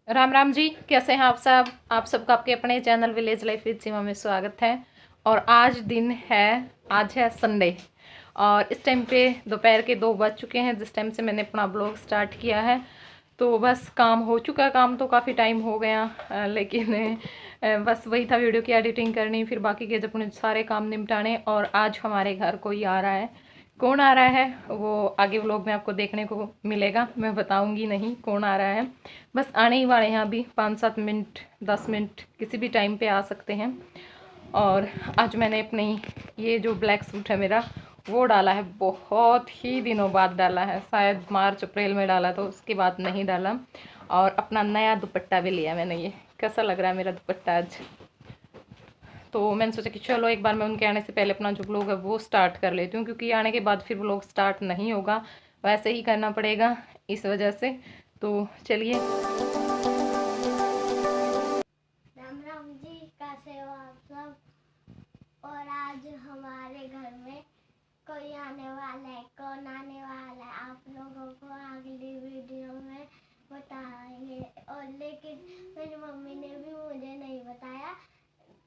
राम राम जी, कैसे हैं आप सब। आप सबका आपके अपने चैनल विलेज लाइफ विद सीमा में स्वागत है। और आज दिन है, आज है संडे और इस टाइम पे दोपहर के 2 बज चुके हैं जिस टाइम से मैंने अपना ब्लॉग स्टार्ट किया है। तो बस काम हो चुका, काम तो काफ़ी टाइम हो गया लेकिन बस वही था, वीडियो की एडिटिंग करनी, फिर बाकी के अपने सारे काम निपटाने। और आज हमारे घर कोई आ रहा है। कौन आ रहा है वो आगे व्लॉग में आपको देखने को मिलेगा, मैं बताऊंगी नहीं कौन आ रहा है। बस आने ही वाले हैं, अभी 5-7 मिनट 10 मिनट किसी भी टाइम पे आ सकते हैं। और आज मैंने अपनी ये जो ब्लैक सूट है मेरा वो डाला है, बहुत ही दिनों बाद डाला है, शायद मार्च अप्रैल में डाला तो उसके बाद नहीं डाला। और अपना नया दुपट्टा भी लिया मैंने। ये कैसा लग रहा है मेरा दुपट्टा आज। तो मैंने सोचा कि चलो एक बार मैं उनके आने से पहले अपना जो ब्लॉग है वो स्टार्ट कर लेती हूँ, क्योंकि आने के बाद फिर ब्लॉग स्टार्ट नहीं होगा, वैसे ही करना पड़ेगा इस वजह से। तो चलिए। राम राम जी, कैसे हो आप सब। और आज हमारे घर में कोई आने वाला है। कौन आने वाला है आप लोगों को अगली वीडियो में बताएंगे। और लेकिन मेरी मम्मी ने भी मुझे नहीं बताया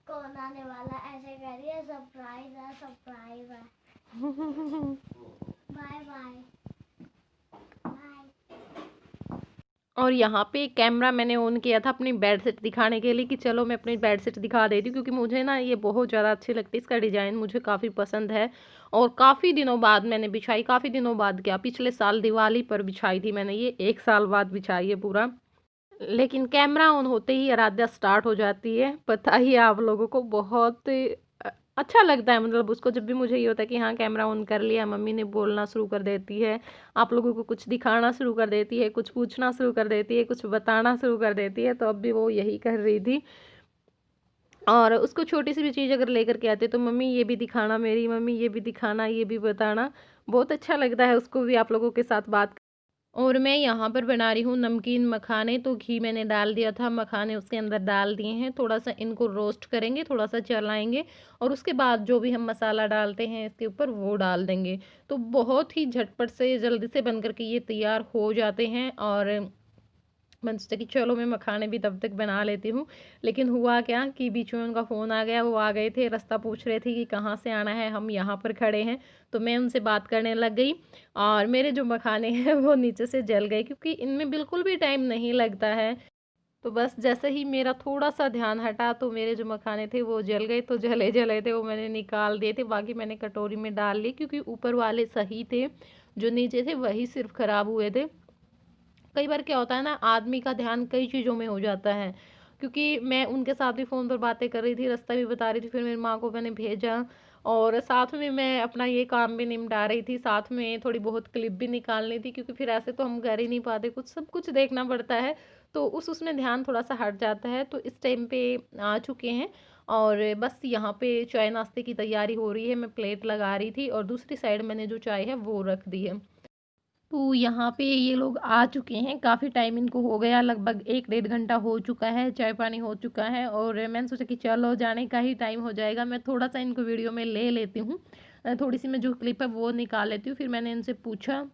कौन आने वाला। ऐसे करिए, सरप्राइज है, सरप्राइज है। Bye bye bye. और यहाँ पे कैमरा मैंने ऑन किया था अपनी बेड सेट दिखाने के लिए कि चलो मैं अपनी बेड सेट दिखा देती हूँ, क्योंकि मुझे ना ये बहुत ज़्यादा अच्छी लगती है, इसका डिज़ाइन मुझे काफ़ी पसंद है। और काफ़ी दिनों बाद मैंने बिछाई, काफ़ी दिनों बाद, क्या पिछले साल दिवाली पर बिछाई थी मैंने, ये 1 साल बाद बिछाई है पूरा। लेकिन कैमरा ऑन होते ही आराध्या स्टार्ट हो जाती है, पता ही है आप लोगों को, बहुत अच्छा लगता है। मतलब उसको जब भी मुझे ये होता है कि हाँ कैमरा ऑन कर लिया, मम्मी ने बोलना शुरू कर देती है, आप लोगों को कुछ दिखाना शुरू कर देती है, कुछ पूछना शुरू कर देती है, कुछ बताना शुरू कर देती है। तो अब भी वो यही कर रही थी। और उसको छोटी सी भी चीज़ अगर लेकर के आते तो मम्मी ये भी दिखाना, मेरी मम्मी ये भी दिखाना, ये भी बताना। बहुत अच्छा लगता है उसको भी आप लोगों के साथ बात। और मैं यहाँ पर बना रही हूँ नमकीन मखाने। तो घी मैंने डाल दिया था, मखाने उसके अंदर डाल दिए हैं, थोड़ा सा इनको रोस्ट करेंगे, थोड़ा सा चलाएंगे, और उसके बाद जो भी हम मसाला डालते हैं इसके ऊपर वो डाल देंगे। तो बहुत ही झटपट से जल्दी से बन करके ये तैयार हो जाते हैं। और मैंने सोचा कि चलो मैं मखाने भी तब तक बना लेती हूँ। लेकिन हुआ क्या कि बीच में उनका फ़ोन आ गया, वो आ गए थे, रास्ता पूछ रहे थे कि कहाँ से आना है, हम यहाँ पर खड़े हैं। तो मैं उनसे बात करने लग गई और मेरे जो मखाने हैं वो नीचे से जल गए, क्योंकि इनमें बिल्कुल भी टाइम नहीं लगता है। तो बस जैसे ही मेरा थोड़ा सा ध्यान हटा तो मेरे जो मखाने थे वो जल गए। तो जले जले थे वो मैंने निकाल दिए थे, बाकी मैंने कटोरी में डाल लिए, क्योंकि ऊपर वाले सही थे, जो नीचे थे वही सिर्फ ख़राब हुए थे। कई बार क्या होता है ना, आदमी का ध्यान कई चीज़ों में हो जाता है। क्योंकि मैं उनके साथ भी फ़ोन पर बातें कर रही थी, रास्ता भी बता रही थी, फिर मेरी माँ को मैंने भेजा, और साथ में मैं अपना ये काम भी निपटा रही थी, साथ में थोड़ी बहुत क्लिप भी निकालनी थी, क्योंकि फिर ऐसे तो हम कर ही नहीं पाते, कुछ सब कुछ देखना पड़ता है। तो उसमें ध्यान थोड़ा सा हट जाता है। तो इस टाइम पे आ चुके हैं, और बस यहाँ पे चाय नाश्ते की तैयारी हो रही है, मैं प्लेट लगा रही थी और दूसरी साइड मैंने जो चाय है वो रख दी है। तो यहाँ पे ये लोग आ चुके हैं, काफ़ी टाइम इनको हो गया, लगभग 1-1.5 घंटा हो चुका है, चाय पानी हो चुका है। और मैंने सोचा कि चलो जाने का ही टाइम हो जाएगा, मैं थोड़ा सा इनको वीडियो में ले लेती हूँ, थोड़ी सी मैं जो क्लिप है वो निकाल लेती हूँ। फिर मैंने इनसे पूछा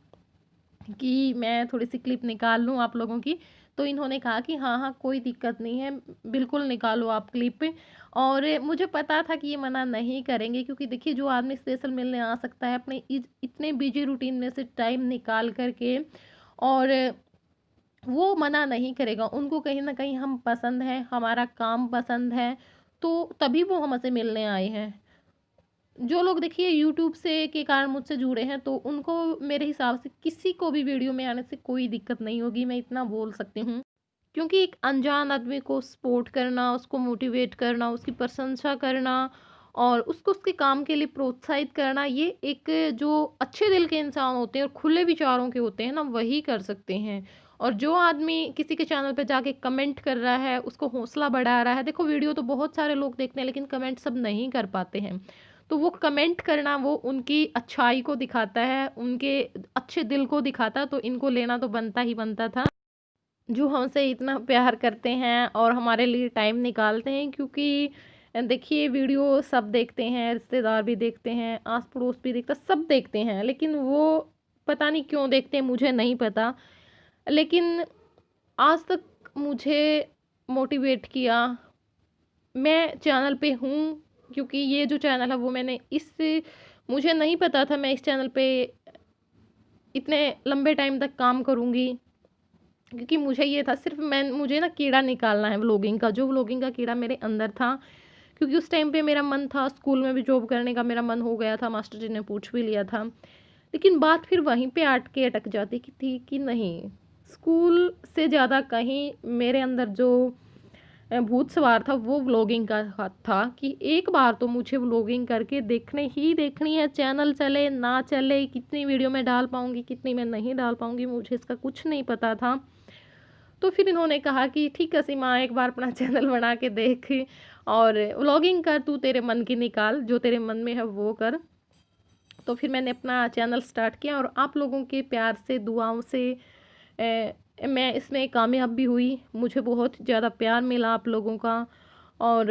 कि मैं थोड़ी सी क्लिप निकाल लूँ आप लोगों की। तो इन्होंने कहा कि हाँ हाँ कोई दिक्कत नहीं है, बिल्कुल निकालो आप क्लिप। और मुझे पता था कि ये मना नहीं करेंगे, क्योंकि देखिए जो आदमी स्पेशल मिलने आ सकता है अपने इतने बिजी रूटीन में से टाइम निकाल करके, और वो मना नहीं करेगा। उनको कहीं ना कहीं हम पसंद है, हमारा काम पसंद है, तो तभी वो हमसे मिलने आए हैं। जो लोग देखिए यूट्यूब से के कारण मुझसे जुड़े हैं, तो उनको मेरे हिसाब से किसी को भी वीडियो में आने से कोई दिक्कत नहीं होगी, मैं इतना बोल सकती हूँ। क्योंकि एक अनजान आदमी को सपोर्ट करना, उसको मोटिवेट करना, उसकी प्रशंसा करना, और उसको उसके काम के लिए प्रोत्साहित करना, ये एक जो अच्छे दिल के इंसान होते हैं और खुले विचारों के होते हैं ना, वही कर सकते हैं। और जो आदमी किसी के चैनल पे जाके कमेंट कर रहा है, उसको हौसला बढ़ा रहा है, देखो वीडियो तो बहुत सारे लोग देखते हैं लेकिन कमेंट सब नहीं कर पाते हैं। तो वो कमेंट करना वो उनकी अच्छाई को दिखाता है, उनके अच्छे दिल को दिखाता है, तो इनको लेना तो बनता ही बनता था। जो हमसे इतना प्यार करते हैं और हमारे लिए टाइम निकालते हैं, क्योंकि देखिए वीडियो सब देखते हैं, रिश्तेदार भी देखते हैं, आस पड़ोस भी देखता, सब देखते हैं, लेकिन वो पता नहीं क्यों देखते हैं, मुझे नहीं पता। लेकिन आज तक मुझे मोटिवेट किया। मैं चैनल पे हूँ क्योंकि ये जो चैनल है वो मैंने मुझे नहीं पता था मैं इस चैनल पे इतने लंबे टाइम तक काम करूँगी, क्योंकि मुझे ये था सिर्फ मुझे ना कीड़ा निकालना है व्लॉगिंग का, जो व्लॉगिंग का कीड़ा मेरे अंदर था। क्योंकि उस टाइम पे मेरा मन था, स्कूल में भी जॉब करने का मेरा मन हो गया था, मास्टर जी ने पूछ भी लिया था, लेकिन बात फिर वहीं पे अटक जाती कि थी कि नहीं, स्कूल से ज़्यादा कहीं मेरे अंदर जो भूत सवार था वो व्लॉगिंग का था कि एक बार तो मुझे व्लॉगिंग करके देखनी है, चैनल चले ना चले, कितनी वीडियो में डाल पाऊँगी, कितनी मैं नहीं डाल पाऊँगी, मुझे इसका कुछ नहीं पता था। तो फिर इन्होंने कहा कि ठीक है सीमा, एक बार अपना चैनल बना के देख और व्लॉगिंग कर, तू तेरे मन की निकाल, जो तेरे मन में है वो कर। तो फिर मैंने अपना चैनल स्टार्ट किया और आप लोगों के प्यार से, दुआओं से मैं इसमें कामयाब भी हुई। मुझे बहुत ज़्यादा प्यार मिला आप लोगों का। और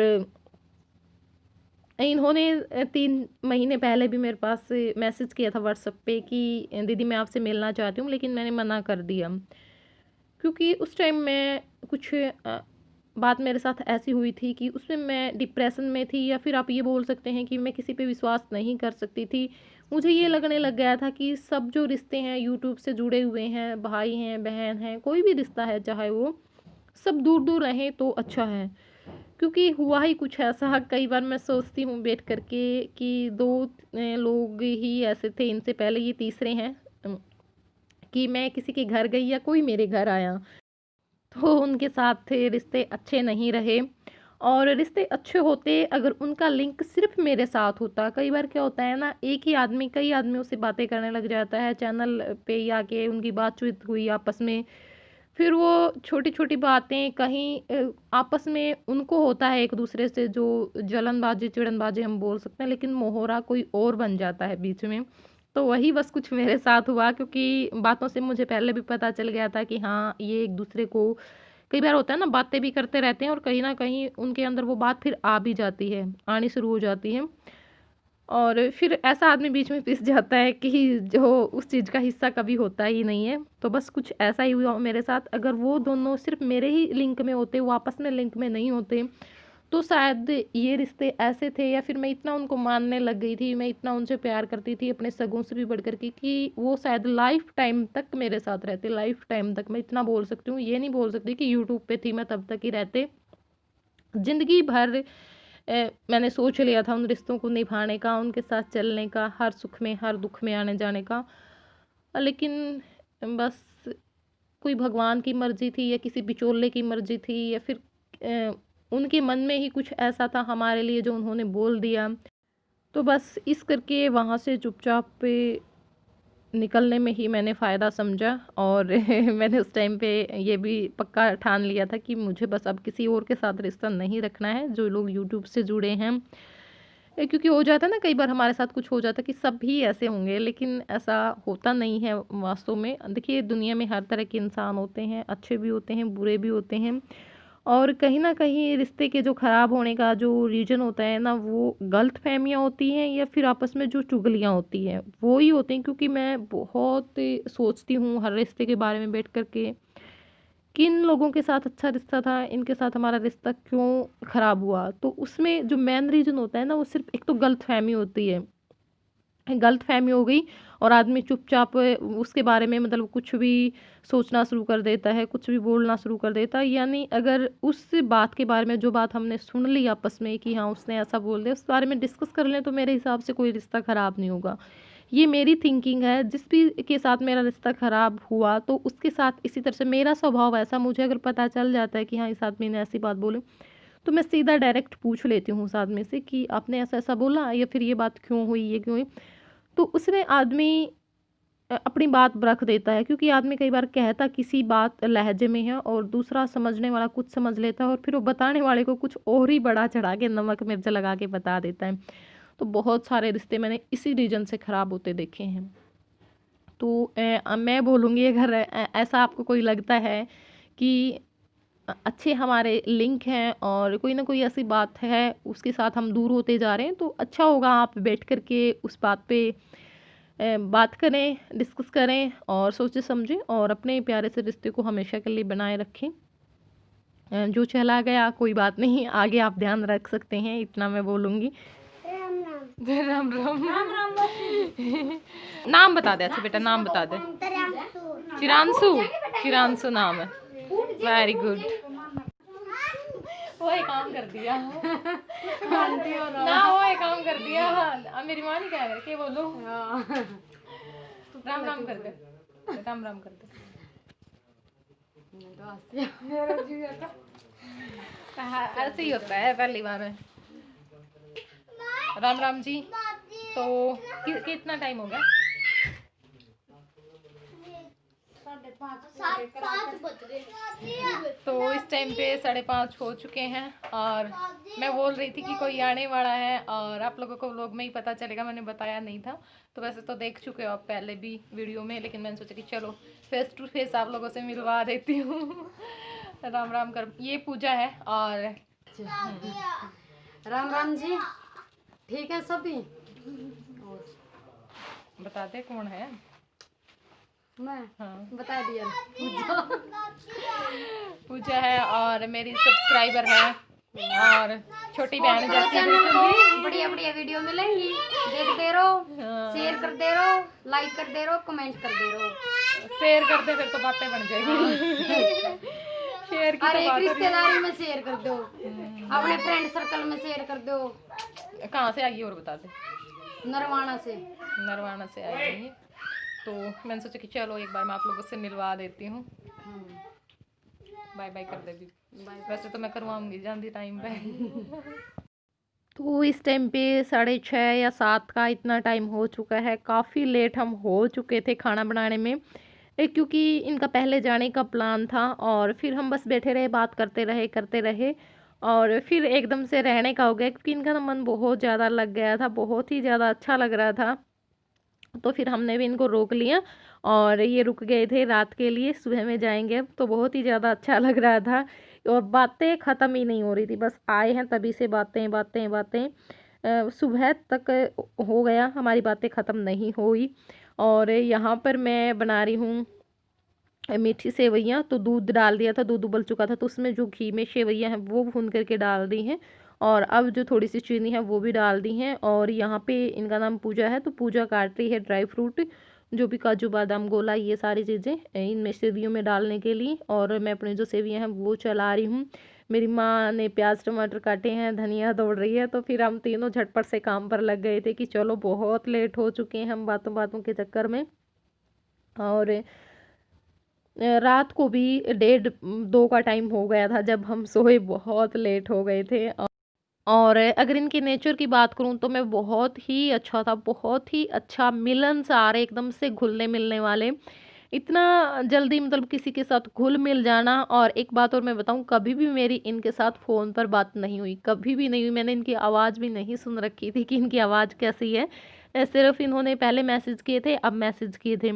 इन्होंने 3 महीने पहले भी मेरे पास मैसेज किया था व्हाट्सएप पे कि दीदी मैं आपसे मिलना चाहती हूँ, लेकिन मैंने मना कर दिया क्योंकि उस टाइम मैं कुछ बात मेरे साथ ऐसी हुई थी कि उसमें मैं डिप्रेशन में थी, या फिर आप ये बोल सकते हैं कि मैं किसी पे विश्वास नहीं कर सकती थी। मुझे ये लगने लग गया था कि सब जो रिश्ते हैं यूट्यूब से जुड़े हुए हैं, भाई हैं, बहन हैं, कोई भी रिश्ता है चाहे वो, सब दूर दूर रहें तो अच्छा है। क्योंकि हुआ ही कुछ ऐसा, कई बार मैं सोचती हूँ बैठ करके कि 2 लोग ही ऐसे थे, इनसे पहले ये तीसरे हैं, कि मैं किसी के घर गई या कोई मेरे घर आया तो उनके साथ थे रिश्ते अच्छे नहीं रहे। और रिश्ते अच्छे होते अगर उनका लिंक सिर्फ मेरे साथ होता। कई बार क्या होता है ना, एक ही आदमी कई आदमियों से बातें करने लग जाता है, चैनल पे ही आके उनकी बातचीत हुई आपस में, फिर वो छोटी छोटी बातें कहीं आपस में उनको होता है एक दूसरे से जो जलनबाजी चिड़नबाजी हम बोल सकते हैं, लेकिन मोहरा कोई और बन जाता है बीच में। तो वही बस कुछ मेरे साथ हुआ, क्योंकि बातों से मुझे पहले भी पता चल गया था कि हाँ ये एक दूसरे को, कई बार होता है ना, बातें भी करते रहते हैं और कहीं ना कहीं उनके अंदर वो बात फिर आ भी जाती है, आनी शुरू हो जाती है, और फिर ऐसा आदमी बीच में पिस जाता है कि जो उस चीज़ का हिस्सा कभी होता ही नहीं है। तो बस कुछ ऐसा ही हुआ मेरे साथ। अगर वो दोनों सिर्फ मेरे ही लिंक में होते, वो आपस में लिंक में नहीं होते, तो शायद ये रिश्ते ऐसे थे, या फिर मैं इतना उनको मानने लग गई थी, मैं इतना उनसे प्यार करती थी अपने सगों से भी बढ़ कर के, कि वो शायद लाइफ टाइम तक मेरे साथ रहते, लाइफ टाइम तक। मैं इतना बोल सकती हूँ, ये नहीं बोल सकती कि यूट्यूब पे थी मैं तब तक ही रहते। ज़िंदगी भर मैंने सोच लिया था उन रिश्तों को निभाने का, उनके साथ चलने का, हर सुख में हर दुख में आने जाने का। लेकिन बस कोई भगवान की मर्ज़ी थी या किसी बिचौले की मर्ज़ी थी, या फिर उनके मन में ही कुछ ऐसा था हमारे लिए जो उन्होंने बोल दिया। तो बस इस करके वहाँ से चुपचाप पे निकलने में ही मैंने फ़ायदा समझा। और मैंने उस टाइम पे ये भी पक्का ठान लिया था कि मुझे बस अब किसी और के साथ रिश्ता नहीं रखना है, जो लोग यूट्यूब से जुड़े हैं। क्योंकि हो जाता है ना, कई बार हमारे साथ कुछ हो जाता है कि सब भी ऐसे होंगे, लेकिन ऐसा होता नहीं है वास्तव में। देखिए दुनिया में हर तरह के इंसान होते हैं, अच्छे भी होते हैं, बुरे भी होते हैं। और कहीं न कहीं रिश्ते के जो ख़राब होने का जो रीज़न होता है ना, वो गलतफ़हमियाँ होती हैं या फिर आपस में जो चुगलियाँ होती हैं, वो ही होती हैं। क्योंकि मैं बहुत सोचती हूँ हर रिश्ते के बारे में बैठ कर के, किन लोगों के साथ अच्छा रिश्ता था, इनके साथ हमारा रिश्ता क्यों ख़राब हुआ। तो उसमें जो मेन रीज़न होता है ना, वो सिर्फ़ एक तो गलतफ़हमी होती है। गलतफ़हमी हो गई और आदमी चुपचाप उसके बारे में मतलब कुछ भी सोचना शुरू कर देता है, कुछ भी बोलना शुरू कर देता है। यानी अगर उस बात के बारे में, जो बात हमने सुन ली आपस में कि हाँ उसने ऐसा बोल दिया, उस बारे में डिस्कस कर लें, तो मेरे हिसाब से कोई रिश्ता ख़राब नहीं होगा। ये मेरी थिंकिंग है। जिस भी के साथ मेरा रिश्ता ख़राब हुआ तो उसके साथ इसी तरह से मेरा स्वभाव ऐसा, मुझे अगर पता चल जाता है कि हाँ इस आदमी ने ऐसी बात बोली, तो मैं सीधा डायरेक्ट पूछ लेती हूँ उस आदमी से कि आपने ऐसा-ऐसा बोला, या फिर ये बात क्यों हुई, ये क्यों हुई? तो उसमें आदमी अपनी बात रख देता है। क्योंकि आदमी कई बार कहता किसी बात लहजे में है और दूसरा समझने वाला कुछ समझ लेता है, और फिर वो बताने वाले को कुछ और ही बढ़ा चढ़ा के नमक मिर्च लगा के बता देता है। तो बहुत सारे रिश्ते मैंने इसी रीज़न से ख़राब होते देखे हैं। तो मैं बोलूँगी, अगर ऐसा आपको कोई लगता है कि अच्छे हमारे लिंक हैं और कोई ना कोई ऐसी बात है उसके साथ हम दूर होते जा रहे हैं, तो अच्छा होगा आप बैठ कर के उस बात पे बात करें, डिस्कस करें और सोचे समझें, और अपने प्यारे से रिश्ते को हमेशा के लिए बनाए रखें। जो चला गया कोई बात नहीं, आगे आप ध्यान रख सकते हैं, इतना मैं बोलूँगी। राम राम। राम राम। नाम बता दे, अच्छा बेटा नाम बता दे। चिरांशु, चिरांशु नाम है, वेरी गुड। वो एक काम कर दिया ना, वो एक काम कर दिया। अब मेरी माँ नहीं क्या करके बोलो। राम राम कर दे, राम राम कर दे। ऐसे ही होता है पहली बार में। राम राम जी। तो कितना टाइम हो गया? 5:30 बज गए। तो इस टाइम पे 5:30 हो चुके हैं और मैं बोल रही थी कि कोई आने वाला है और आप लोगों को व्लॉग में ही पता चलेगा, मैंने बताया नहीं था। तो वैसे तो देख चुके हो आप पहले भी वीडियो में, लेकिन मैंने सोचा कि चलो फेस टू फेस आप लोगों से मिलवा देती हूँ। राम राम कर, ये पूजा है और राम राम जी। ठीक है सभी? बता दे कौन है? मैं हाँ बता दिया। पूजा है और मेरी सब्सक्राइबर है और छोटी बहन जैसी बिल्कुल। बढ़िया बढ़िया वीडियो मिलेंगी, देखते रहो, शेयर करते रहो, लाइक करते रहो, कमेंट करते रहो। शेयर कर दे फिर तो बातें बन जाएगी। शेयर की हर तो एक बात रिश्तेदारी में शेयर कर दो, अपने फ्रेंड सर्कल में शेयर कर दो। कहाँ से आई और बता दे? नरवाना से। नरवाना से आई है, तो मैंने सोचा कि चलो एक बार मैं आप लोगों से मिलवा देती हूँ। बाय बाय कर दे भी। वैसे तो मैं करवाऊंगी जानती टाइम पे। तो इस टाइम पे 6:30 या 7 का इतना टाइम हो चुका है, काफ़ी लेट हम हो चुके थे खाना बनाने में। क्योंकि इनका पहले जाने का प्लान था और फिर हम बस बैठे रहे, बात करते रहे और फिर एकदम से रहने का हो गया, क्योंकि इनका ना मन बहुत ज़्यादा लग गया था, बहुत ही ज़्यादा अच्छा लग रहा था। तो फिर हमने भी इनको रोक लिया और ये रुक गए थे रात के लिए, सुबह में जाएंगे अब। तो बहुत ही ज़्यादा अच्छा लग रहा था और बातें ख़त्म ही नहीं हो रही थी, बस आए हैं तभी से बातें बातें बातें सुबह तक हो गया, हमारी बातें ख़त्म नहीं हुई। और यहाँ पर मैं बना रही हूँ मीठी सेवइयाँ। तो दूध डाल दिया था, दूध उबल चुका था, तो उसमें जो घी में सेवइयाँ हैं वो भून करके डाल दी हैं और अब जो थोड़ी सी चीनी है वो भी डाल दी हैं। और यहाँ पे इनका नाम पूजा है, तो पूजा काट रही है ड्राई फ्रूट, जो भी काजू बादाम गोला ये सारी चीज़ें इनमें सेवियों में डालने के लिए। और मैं अपने जो सेवियाँ हैं वो चला रही हूँ। मेरी माँ ने प्याज टमाटर काटे हैं, धनिया दौड़ रही है, तो फिर हम तीनों झटपट से काम पर लग गए थे कि चलो बहुत लेट हो चुके हैं हम बातों बातों के चक्कर में। और रात को भी 1:30-2 का टाइम हो गया था जब हम सोए, बहुत लेट हो गए थे। और अगर इनके नेचर की बात करूं तो मैं बहुत ही अच्छा था, बहुत ही अच्छा, मिलनसार, एकदम से घुलने मिलने वाले, इतना जल्दी मतलब किसी के साथ घुल मिल जाना। और एक बात और मैं बताऊं, कभी भी मेरी इनके साथ फ़ोन पर बात नहीं हुई, कभी भी नहीं हुई। मैंने इनकी आवाज़ भी नहीं सुन रखी थी कि इनकी आवाज़ कैसी है। सिर्फ इन्होंने पहले मैसेज किए थे, अब मैसेज किए थे,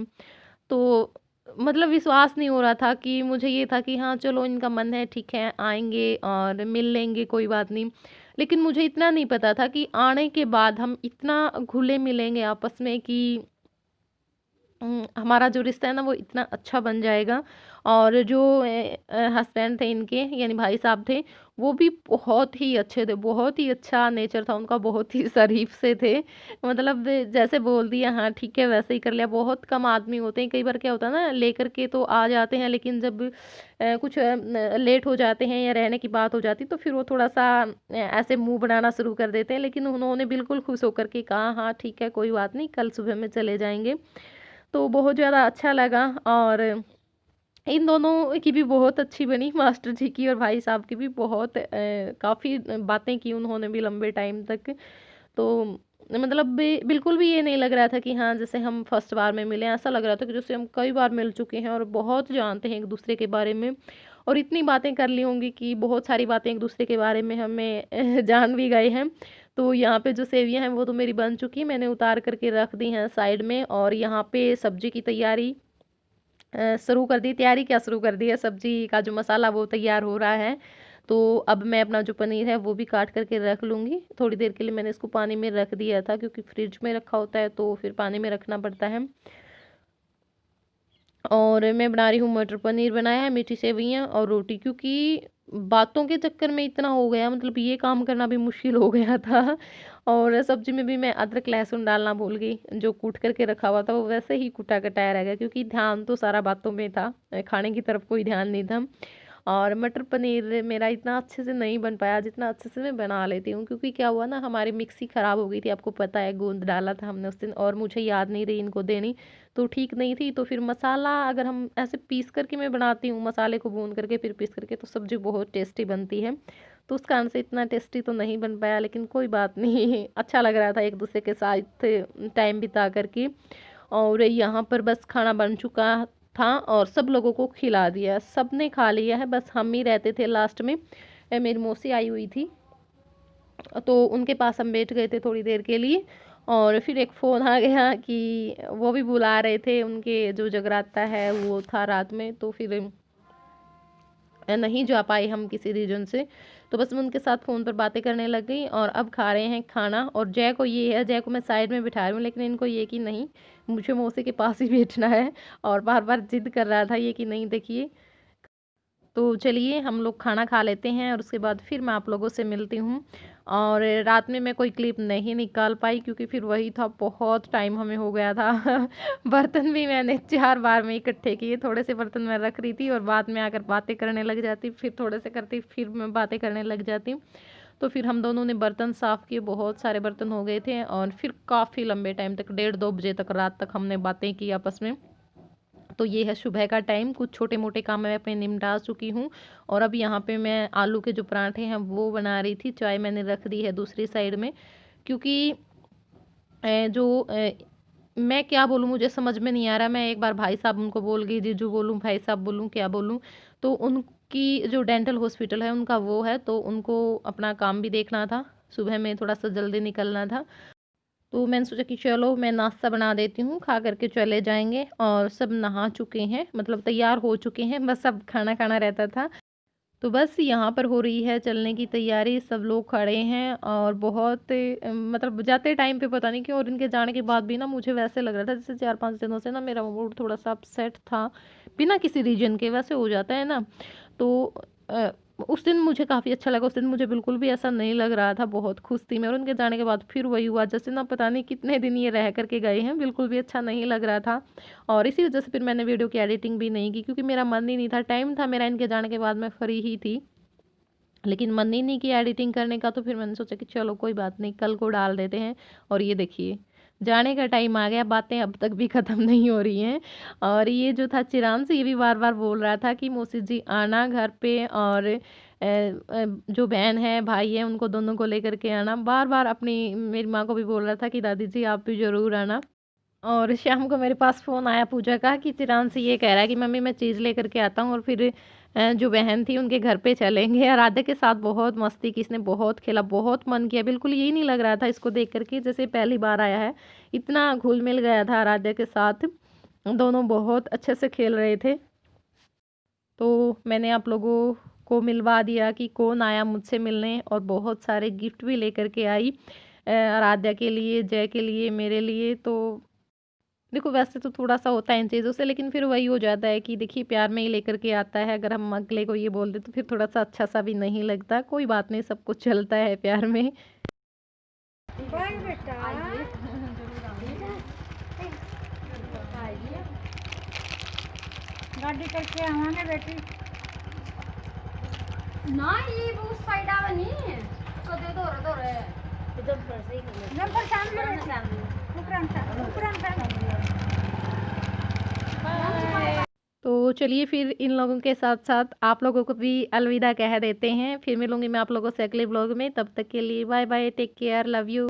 तो मतलब विश्वास नहीं हो रहा था कि मुझे ये था कि हाँ चलो इनका मन है, ठीक है आएंगे और मिल लेंगे, कोई बात नहीं। लेकिन मुझे इतना नहीं पता था कि आने के बाद हम इतना घुले मिलेंगे आपस में कि हमारा जो रिश्ता है ना वो इतना अच्छा बन जाएगा। और जो हस्बैंड थे इनके, यानी भाई साहब थे, वो भी बहुत ही अच्छे थे, बहुत ही अच्छा नेचर था उनका, बहुत ही शरीफ से थे। मतलब जैसे बोल दिया हाँ ठीक है वैसे ही कर लिया। बहुत कम आदमी होते हैं, कई बार क्या होता है ना, लेकर के तो आ जाते हैं लेकिन जब कुछ लेट हो जाते हैं या रहने की बात हो जाती तो फिर वो थोड़ा सा ऐसे मुंह बनाना शुरू कर देते हैं। लेकिन उन्होंने बिल्कुल खुश होकर के कहा हाँ ठीक है कोई बात नहीं, कल सुबह में चले जाएंगे। तो बहुत ज़्यादा अच्छा लगा। और इन दोनों की भी बहुत अच्छी बनी, मास्टर जी की और भाई साहब की भी बहुत काफ़ी बातें की उन्होंने भी लंबे टाइम तक। तो मतलब बिल्कुल भी ये नहीं लग रहा था कि हाँ जैसे हम फर्स्ट बार में मिले, ऐसा लग रहा था कि जैसे हम कई बार मिल चुके हैं और बहुत जानते हैं एक दूसरे के बारे में और इतनी बातें कर ली होंगी कि बहुत सारी बातें एक दूसरे के बारे में हमें जान भी गए हैं। तो यहाँ पे जो सेवियां हैं वो तो मेरी बन चुकी, मैंने उतार करके रख दी हैं साइड में। और यहाँ पे सब्जी की तैयारी शुरू कर दी, तैयारी क्या शुरू कर दी है, सब्जी का जो मसाला वो तैयार हो रहा है। तो अब मैं अपना जो पनीर है वो भी काट करके रख लूँगी। थोड़ी देर के लिए मैंने इसको पानी में रख दिया था, क्योंकि फ्रिज में रखा होता है तो फिर पानी में रखना पड़ता है। और मैं बना रही हूँ मटर पनीर बनाया है, मीठी सेवइयाँ और रोटी, क्योंकि बातों के चक्कर में इतना हो गया, मतलब ये काम करना भी मुश्किल हो गया था। और सब्जी में भी मैं अदरक लहसुन डालना भूल गई, जो कूट करके रखा हुआ था वो वैसे ही कूटा कटाया रह गया, क्योंकि ध्यान तो सारा बातों में था, खाने की तरफ कोई ध्यान नहीं था। और मटर पनीर मेरा इतना अच्छे से नहीं बन पाया जितना अच्छे से मैं बना लेती हूँ, क्योंकि क्या हुआ ना, हमारी मिक्सी ख़राब हो गई थी, आपको पता है, गोंद डाला था हमने उस दिन और मुझे याद नहीं रही इनको देनी, तो ठीक नहीं थी। तो फिर मसाला अगर हम ऐसे पीस करके मैं बनाती हूँ, मसाले को भून करके फिर पीस करके, तो सब्ज़ी बहुत टेस्टी बनती है। तो उस कारण से इतना टेस्टी तो नहीं बन पाया, लेकिन कोई बात नहीं, अच्छा लग रहा था एक दूसरे के साथ टाइम बिता करके। और यहाँ पर बस खाना बन चुका था और सब लोगों को खिला दिया, सबने खा लिया है, बस हम ही रहते थे लास्ट में। मेरी मौसी आई हुई थी, तो उनके पास हम बैठ गए थे थोड़ी देर के लिए। और फिर एक फ़ोन आ गया कि वो भी बुला रहे थे, उनके जो जगराता है वो था रात में, तो फिर नहीं जा पाए हम किसी रीजन से। तो बस मैं उनके साथ फ़ोन पर बातें करने लग गई और अब खा रहे हैं खाना। और जय को ये है, जय को मैं साइड में बिठा रही हूँ, लेकिन इनको ये कि नहीं, मुझे मौसी के पास ही बैठना है, और बार बार जिद कर रहा था ये कि नहीं देखिए। तो चलिए हम लोग खाना खा लेते हैं और उसके बाद फिर मैं आप लोगों से मिलती हूँ। और रात में मैं कोई क्लिप नहीं निकाल पाई, क्योंकि फिर वही था, बहुत टाइम हमें हो गया था। बर्तन भी मैंने 4 बार में इकट्ठे किए, थोड़े से बर्तन मैं रख रही थी और बाद में आकर बातें करने लग जाती, फिर थोड़े से करती, फिर मैं बातें करने लग जाती। तो फिर हम दोनों ने बर्तन साफ़ किए, बहुत सारे बर्तन हो गए थे, और फिर काफ़ी लंबे टाइम तक, 1:30-2 बजे तक, रात तक हमने बातें की आपस में। तो ये है सुबह का टाइम, कुछ छोटे मोटे काम मैं अपने निपटा चुकी हूँ। और अब यहाँ पे मैं आलू के जो पराठे हैं वो बना रही थी, चाय मैंने रख दी है दूसरी साइड में, क्योंकि मैं क्या बोलूँ, मुझे समझ में नहीं आ रहा। मैं एक बार भाई साहब उनको बोल गई, जीजू बोलूँ, भाई साहब बोलूँ, क्या बोलूँ। तो उनकी जो डेंटल हॉस्पिटल है उनका वो है, तो उनको अपना काम भी देखना था, सुबह में थोड़ा सा जल्दी निकलना था। तो मैंने सोचा कि चलो मैं नाश्ता बना देती हूँ, खा करके चले जाएंगे। और सब नहा चुके हैं, मतलब तैयार हो चुके हैं, बस अब खाना खाना रहता था। तो बस यहाँ पर हो रही है चलने की तैयारी, सब लोग खड़े हैं। और बहुत मतलब जाते टाइम पे पता नहीं क्यों, और इनके जाने के बाद भी ना मुझे वैसे लग रहा था जैसे 4-5 दिनों से ना मेरा मूड थोड़ा सा अपसेट था, बिना किसी रीजन के, वैसे हो जाता है ना। तो अ, उस दिन मुझे काफ़ी अच्छा लगा, उस दिन मुझे बिल्कुल भी ऐसा नहीं लग रहा था, बहुत खुश थी मैं। और उनके जाने के बाद फिर वही हुआ, जैसे ना पता नहीं कितने दिन ये रह करके गए हैं, बिल्कुल भी अच्छा नहीं लग रहा था। और इसी वजह से फिर मैंने वीडियो की एडिटिंग भी नहीं की, क्योंकि मेरा मन ही नहीं था, टाइम था मेरा इनके जाने के बाद, मैं फ्री ही थी, लेकिन मन ही नहीं किया एडिटिंग करने का। तो फिर मैंने सोचा कि चलो कोई बात नहीं, कल को डाल देते हैं। और ये देखिए जाने का टाइम आ गया, बातें अब तक भी ख़त्म नहीं हो रही हैं। और ये जो था चिरांश, ये भी बार बार बोल रहा था कि मौसी जी आना घर पे, और जो बहन है भाई है उनको दोनों को लेकर के आना, बार बार अपनी मेरी माँ को भी बोल रहा था कि दादी जी आप भी ज़रूर आना। और शाम को मेरे पास फ़ोन आया पूजा का कि चिरांश ये कह रहा है कि मम्मी मैं चीज़ लेकर के आता हूँ, और फिर जो बहन थी उनके घर पे चलेंगे। आराध्या के साथ बहुत मस्ती की, इसने बहुत खेला, बहुत मन किया, बिल्कुल यही नहीं लग रहा था इसको देख करके जैसे पहली बार आया है, इतना घुल मिल गया था आराध्या के साथ, दोनों बहुत अच्छे से खेल रहे थे। तो मैंने आप लोगों को मिलवा दिया कि कौन आया मुझसे मिलने, और बहुत सारे गिफ्ट भी लेकर के आई, आराध्या के लिए, जय के लिए, मेरे लिए। तो देखो वैसे तो थोड़ा-सा होता है इन चीज़ों से, लेकिन फिर वही हो जाता है कि देखिए प्यार में ही लेकर के आता है। अगर हम अगले को ये बोल दें तो फिर थोड़ा-सा अच्छा-सा भी नहीं लगता। कोई बात नहीं, सब कुछ चलता है प्यार में। गाड़ी करके आवांगे बेटी ना, ये वो उस साइड आवे नहीं तो दे दो रे एकदम सही कर ले नंबर सामने तो चलिए फिर इन लोगों के साथ-साथ आप लोगों को भी अलविदा कह देते हैं। फिर मिलूँगी मैं आप लोगों से अगले व्लॉग में, तब तक के लिए bye bye, take care, love you.